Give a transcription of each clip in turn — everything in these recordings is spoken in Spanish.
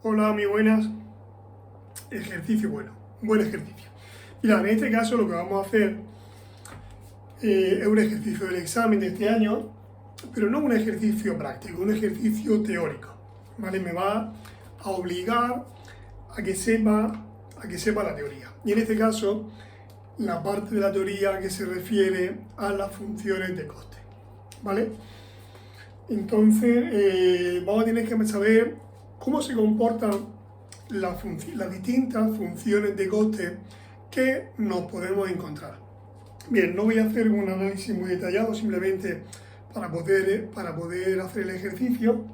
Hola, muy buenas. Ejercicio bueno, buen ejercicio. Mira, en este caso lo que vamos a hacer es un ejercicio del examen de este año, pero no un ejercicio práctico, un ejercicio teórico, ¿vale? Me va a obligar a que sepa la teoría. Y en este caso, la parte de la teoría que se refiere a las funciones de coste, ¿vale? Entonces, vamos a tener que saber cómo se comportan las distintas funciones de coste que nos podemos encontrar. Bien, no voy a hacer un análisis muy detallado, simplemente para poder hacer el ejercicio.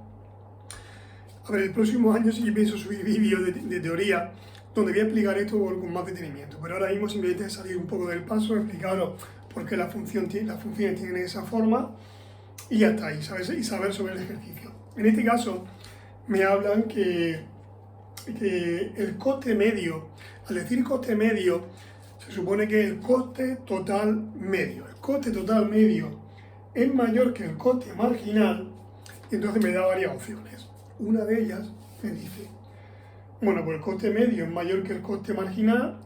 A ver, el próximo año sí que pienso subir vídeos de teoría donde voy a explicar esto con más detenimiento, pero ahora mismo simplemente salir un poco del paso, explicaros por qué las funciones tienen esa forma y ya está, y saber sobre el ejercicio. En este caso me hablan que el coste medio, al decir coste medio, se supone que el coste total medio. El coste total medio es mayor que el coste marginal, y entonces me da varias opciones. Una de ellas me dice, bueno, pues el coste medio es mayor que el coste marginal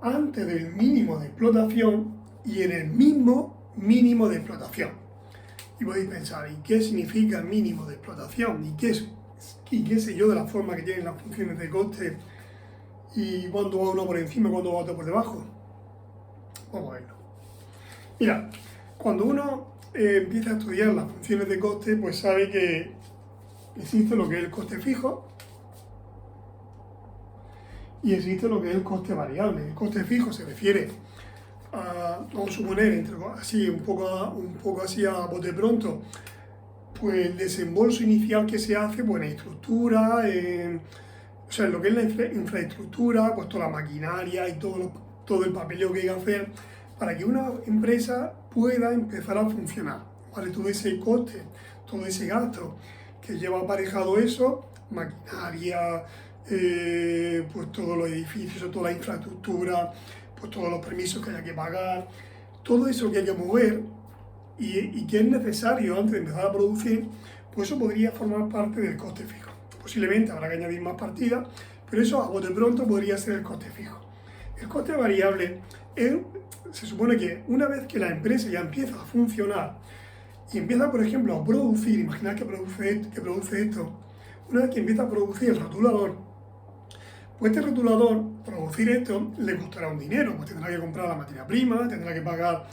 antes del mínimo de explotación y en el mismo mínimo de explotación. Y podéis pensar, ¿y qué significa el mínimo de explotación? ¿Y qué sé yo de la forma que tienen las funciones de coste? ¿Y cuándo va uno por encima y cuándo va otro por debajo? Vamos a verlo. Mira, cuando uno empieza a estudiar las funciones de coste, pues sabe que existe lo que es el coste fijo y existe lo que es el coste variable. El coste fijo se refiere vamos a suponer, así un poco así a bote pronto, pues el desembolso inicial que se hace pues, en estructura, o sea, en lo que es la infraestructura, pues toda la maquinaria y todo el papeleo que hay que hacer para que una empresa pueda empezar a funcionar, ¿vale? Todo ese coste, todo ese gasto que lleva aparejado eso, maquinaria, pues todos los edificios, toda la infraestructura, pues todos los permisos que haya que pagar, todo eso que hay que mover y que es necesario antes de empezar a producir, pues eso podría formar parte del coste fijo. Posiblemente habrá que añadir más partidas, pero eso a bote pronto podría ser el coste fijo. El coste variable se supone que una vez que la empresa ya empieza a funcionar y empieza, por ejemplo, a producir, imaginad que produce esto, una vez que empieza a producir el rotulador, pues este rotulador, producir esto, le costará un dinero, pues tendrá que comprar la materia prima, tendrá que pagar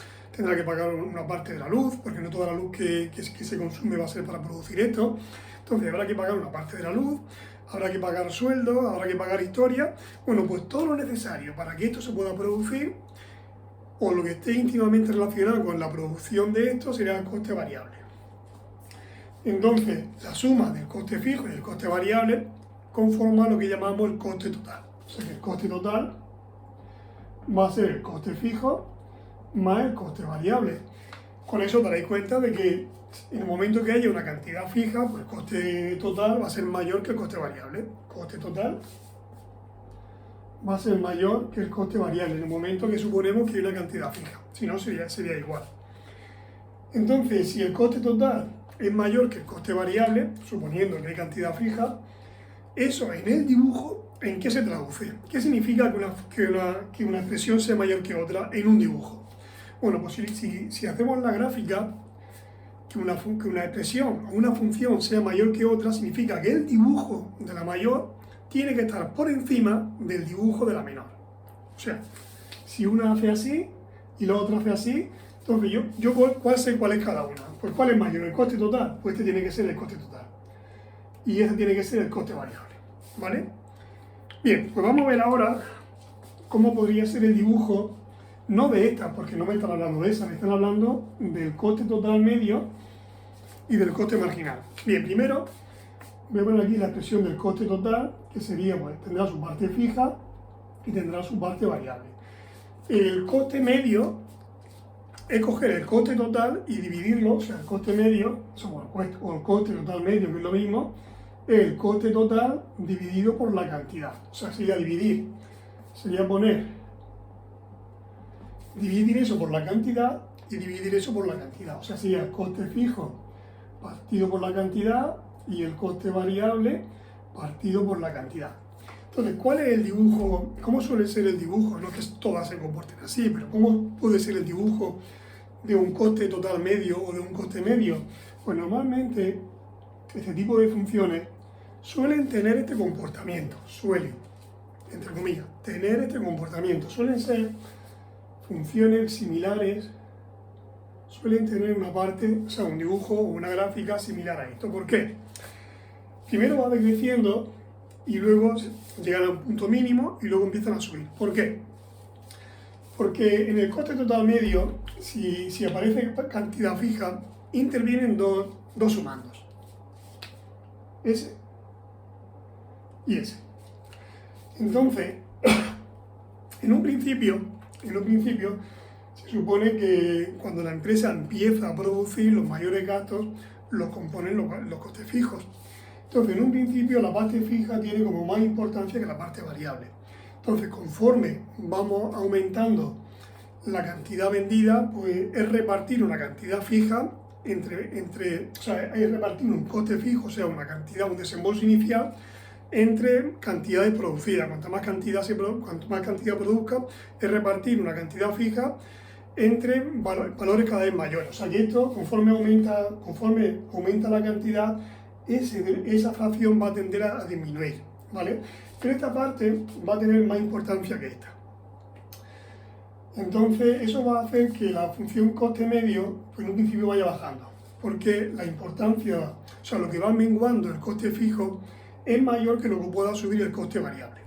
una parte de la luz, porque no toda la luz que se consume va a ser para producir esto. Entonces habrá que pagar una parte de la luz, habrá que pagar sueldos, habrá que pagar historia. Bueno, pues todo lo necesario para que esto se pueda producir, o lo que esté íntimamente relacionado con la producción de esto, será el coste variable. Entonces, la suma del coste fijo y el coste variable conforma lo que llamamos el coste total. O sea que el coste total va a ser el coste fijo más el coste variable. Con eso daréis cuenta de que en el momento que haya una cantidad fija, pues el coste total va a ser mayor que el coste variable. El coste total va a ser mayor que el coste variable en el momento que suponemos que hay una cantidad fija. Si no, sería igual. Entonces, si el coste total es mayor que el coste variable, suponiendo que hay cantidad fija, eso en el dibujo, ¿en qué se traduce? ¿Qué significa que una expresión sea mayor que otra en un dibujo? Bueno, pues si hacemos la gráfica, que una expresión o una función sea mayor que otra, significa que el dibujo de la mayor tiene que estar por encima del dibujo de la menor. O sea, si una hace así y la otra hace así, entonces yo ¿cuál es cada una? Pues ¿cuál es mayor? ¿El coste total? Pues este tiene que ser el coste total. Y ese tiene que ser el coste variable, ¿vale? Bien, pues vamos a ver ahora cómo podría ser el dibujo, no de esta, porque no me están hablando de esa, me están hablando del coste total medio y del coste marginal. Bien, primero voy a poner aquí la expresión del coste total, que sería, pues, tendrá su parte fija y tendrá su parte variable. El coste medio es coger el coste total y dividirlo, o sea, el coste medio, o el coste total medio, que es lo mismo, el coste total dividido por la cantidad. O sea, sería dividir eso por la cantidad y dividir eso por la cantidad. O sea, sería el coste fijo partido por la cantidad y el coste variable partido por la cantidad. Entonces, ¿cuál es el dibujo? ¿Cómo suele ser el dibujo? No que todas se comporten así, pero ¿cómo puede ser el dibujo de un coste total medio o de un coste medio? Pues normalmente este tipo de funciones suelen tener este comportamiento, suelen, entre comillas, tener este comportamiento. Suelen ser funciones similares, suelen tener una parte, o sea, un dibujo o una gráfica similar a esto. ¿Por qué? Primero va decreciendo y luego llegan a un punto mínimo y luego empiezan a subir. ¿Por qué? Porque en el coste total medio, si aparece cantidad fija, intervienen dos sumandos. Ese y ese. Entonces, en un principio, se supone que cuando la empresa empieza a producir, los mayores gastos los componen los costes fijos. Entonces, en un principio, la parte fija tiene como más importancia que la parte variable. Entonces, conforme vamos aumentando la cantidad vendida, pues es repartir una cantidad fija o sea, es repartir un coste fijo, o sea, una cantidad, un desembolso inicial, entre cantidades producidas. Cuanto más cantidad produzca, es repartir una cantidad fija entre valores cada vez mayores. O sea que esto, conforme aumenta la cantidad, esa fracción va a tender a disminuir, ¿vale? Pero esta parte va a tener más importancia que esta. Entonces, eso va a hacer que la función coste medio, pues en un principio vaya bajando, porque la importancia, o sea, lo que va menguando el coste fijo es mayor que lo que pueda subir el coste variable.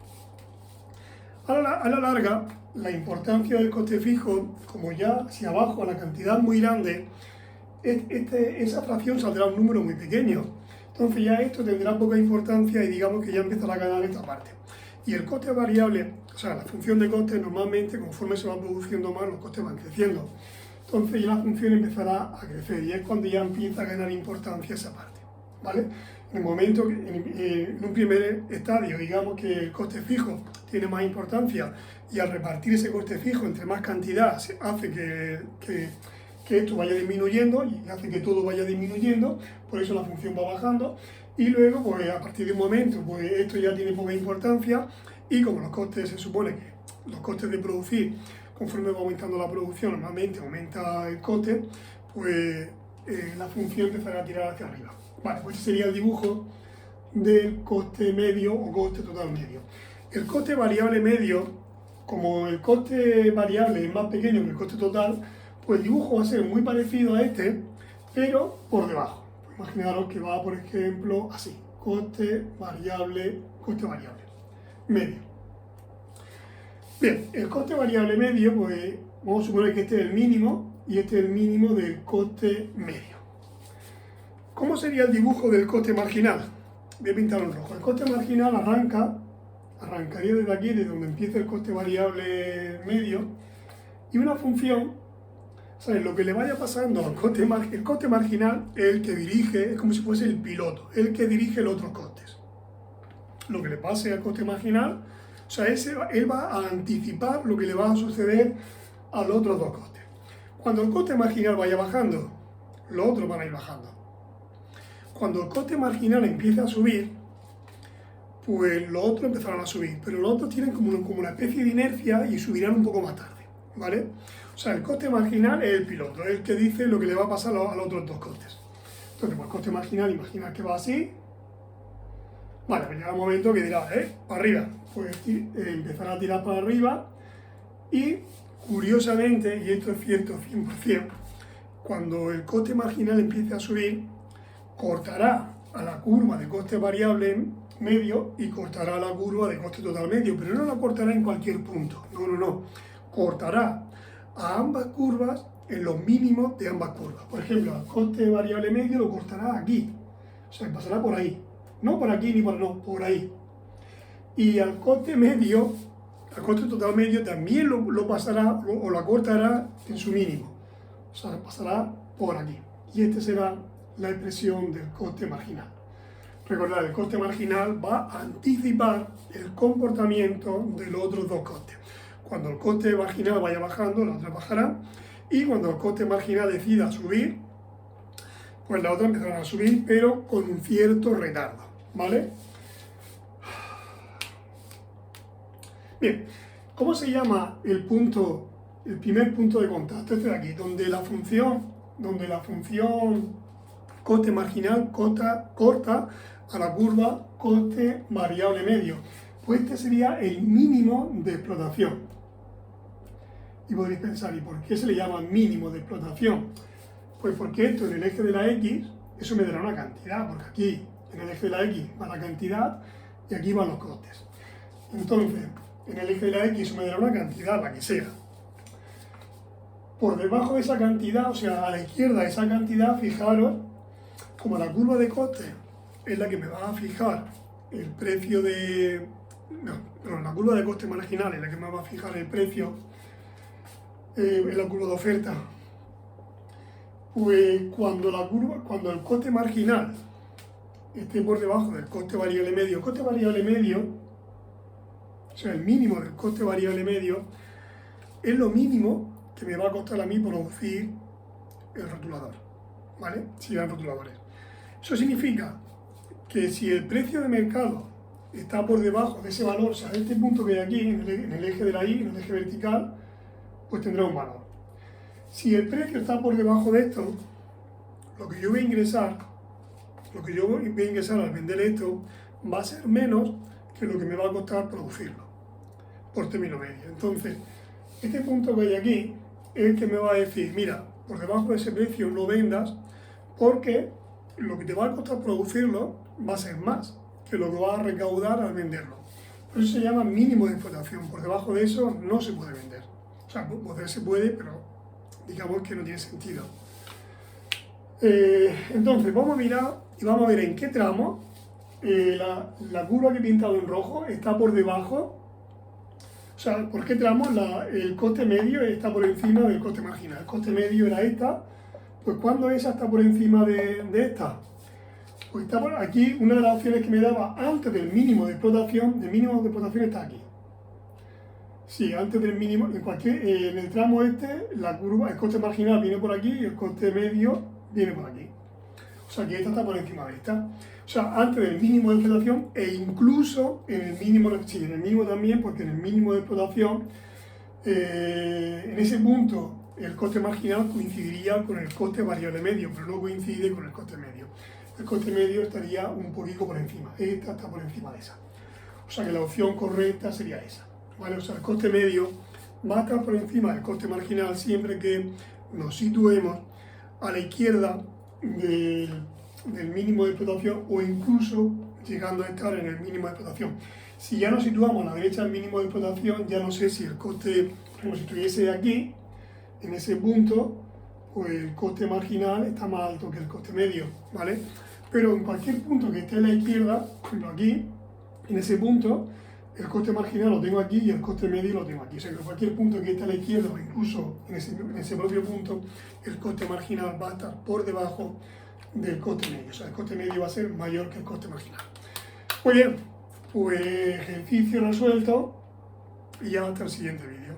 A la larga, la importancia del coste fijo, como ya hacia abajo la cantidad es muy grande, esa fracción saldrá un número muy pequeño. Entonces ya esto tendrá poca importancia y digamos que ya empezará a ganar esta parte. Y el coste variable, o sea, la función de coste, normalmente conforme se va produciendo más, los costes van creciendo. Entonces ya la función empezará a crecer y es cuando ya empieza a ganar importancia esa parte, ¿vale? En el momento, en un primer estadio, digamos que el coste fijo tiene más importancia y al repartir ese coste fijo entre más cantidad hace que esto vaya disminuyendo y hace que todo vaya disminuyendo, por eso la función va bajando. Y luego, pues a partir de un momento, pues esto ya tiene poca importancia y como los costes, se supone que los costes de producir, conforme va aumentando la producción, normalmente aumenta el coste, pues la función empezará a tirar hacia arriba. Vale, pues este sería el dibujo del coste medio o coste total medio. El coste variable medio, como el coste variable es más pequeño que el coste total, pues el dibujo va a ser muy parecido a este, pero por debajo. Imaginaros que va, por ejemplo, así, coste variable, medio. Bien, el coste variable medio, pues vamos a suponer que este es el mínimo y este es el mínimo del coste medio. ¿Cómo sería el dibujo del coste marginal? Voy a pintarlo en rojo. El coste marginal arrancaría desde aquí, desde donde empieza el coste variable medio, y una función. ¿Sabes? Lo que le vaya pasando al coste marginal, el coste marginal es el que dirige, es como si fuese el piloto, el que dirige los otros costes. Lo que le pase al coste marginal, o sea, él va a anticipar lo que le va a suceder a los otros dos costes. Cuando el coste marginal vaya bajando, los otros van a ir bajando. Cuando el coste marginal empiece a subir, pues los otros empezarán a subir, pero los otros tienen como una especie de inercia y subirán un poco más tarde, ¿vale? O sea, el coste marginal es el piloto, es el que dice lo que le va a pasar a los otros dos costes. Entonces, pues el coste marginal, imagina que va así. Vale, pues llega un momento que dirá, para arriba. Pues empezará a tirar para arriba y, curiosamente, y esto es cierto 100%, cuando el coste marginal empiece a subir, cortará a la curva de coste variable medio y cortará la curva de coste total medio, pero no la cortará en cualquier punto, no. Cortará a ambas curvas en los mínimos de ambas curvas. Por ejemplo, el coste variable medio lo cortará aquí, o sea, pasará por ahí, no por aquí ni por ahí. Y al coste medio, al coste total medio también lo pasará o la cortará en su mínimo, o sea, pasará por aquí. Y esta será la expresión del coste marginal. Recordad, el coste marginal va a anticipar el comportamiento de los otros dos costes. Cuando el coste marginal vaya bajando, la otra bajará, y cuando el coste marginal decida subir, pues la otra empezará a subir, pero con un cierto retardo, ¿vale? Bien, ¿cómo se llama el primer punto de contacto? Este de aquí, donde la función coste marginal corta a la curva coste variable medio. Pues este sería el mínimo de explotación. Y podréis pensar, ¿y por qué se le llama mínimo de explotación? Pues porque esto en el eje de la X, eso me dará una cantidad, porque aquí en el eje de la X va la cantidad y aquí van los costes. Entonces, en el eje de la X eso me dará una cantidad, la que sea. Por debajo de esa cantidad, o sea, a la izquierda de esa cantidad, fijaros, como la curva de coste es la que me va a fijar el precio de... No, perdón, la curva de coste marginal es la que me va a fijar el precio en la curva de oferta. Pues cuando el coste marginal esté por debajo del coste variable medio, o sea, el mínimo del coste variable medio, es lo mínimo que me va a costar a mí producir el rotulador, ¿vale? Si eran rotuladores. Eso significa que si el precio de mercado está por debajo de ese valor, o sea, de este punto que hay aquí, en el eje de la Y, en el eje vertical, pues tendrá un valor. Si el precio está por debajo de esto, lo que yo voy a ingresar al vender esto va a ser menos que lo que me va a costar producirlo, por término medio. Entonces, este punto que hay aquí es el que me va a decir, mira, por debajo de ese precio no vendas porque lo que te va a costar producirlo va a ser más que lo que vas a recaudar al venderlo. Por eso se llama mínimo de explotación. Por debajo de eso no se puede vender. O sea, poder se puede, pero digamos que no tiene sentido. Entonces, vamos a mirar y vamos a ver en qué tramo la curva que he pintado en rojo está por debajo. O sea, ¿por qué tramo? El coste medio está por encima del coste marginal. El coste medio era esta. Pues cuando esa está por encima de esta, pues está por aquí. Una de las opciones que me daba antes del mínimo de explotación, está aquí. Sí, antes del mínimo, en el tramo este, la curva, el coste marginal viene por aquí y el coste medio viene por aquí. O sea que esta está por encima de esta. O sea, antes del mínimo de explotación e incluso en el mínimo, sí, en el mínimo también, porque en el mínimo de explotación, en ese punto, el coste marginal coincidiría con el coste variable medio, pero no coincide con el coste medio. El coste medio estaría un poquito por encima, esta está por encima de esa. O sea que la opción correcta sería esa, ¿vale? O sea, el coste medio va a estar por encima del coste marginal siempre que nos situemos a la izquierda del mínimo de explotación o incluso llegando a estar en el mínimo de explotación. Si ya nos situamos a la derecha del mínimo de explotación, ya no sé si el coste, como si estuviese aquí, en ese punto, pues el coste marginal está más alto que el coste medio, ¿vale? Pero en cualquier punto que esté a la izquierda, por ejemplo aquí, en ese punto, el coste marginal lo tengo aquí y el coste medio lo tengo aquí. O sea que en cualquier punto que esté a la izquierda o incluso en ese propio punto, el coste marginal va a estar por debajo del coste medio. O sea, el coste medio va a ser mayor que el coste marginal. Muy bien, pues ejercicio resuelto y ya hasta el siguiente vídeo.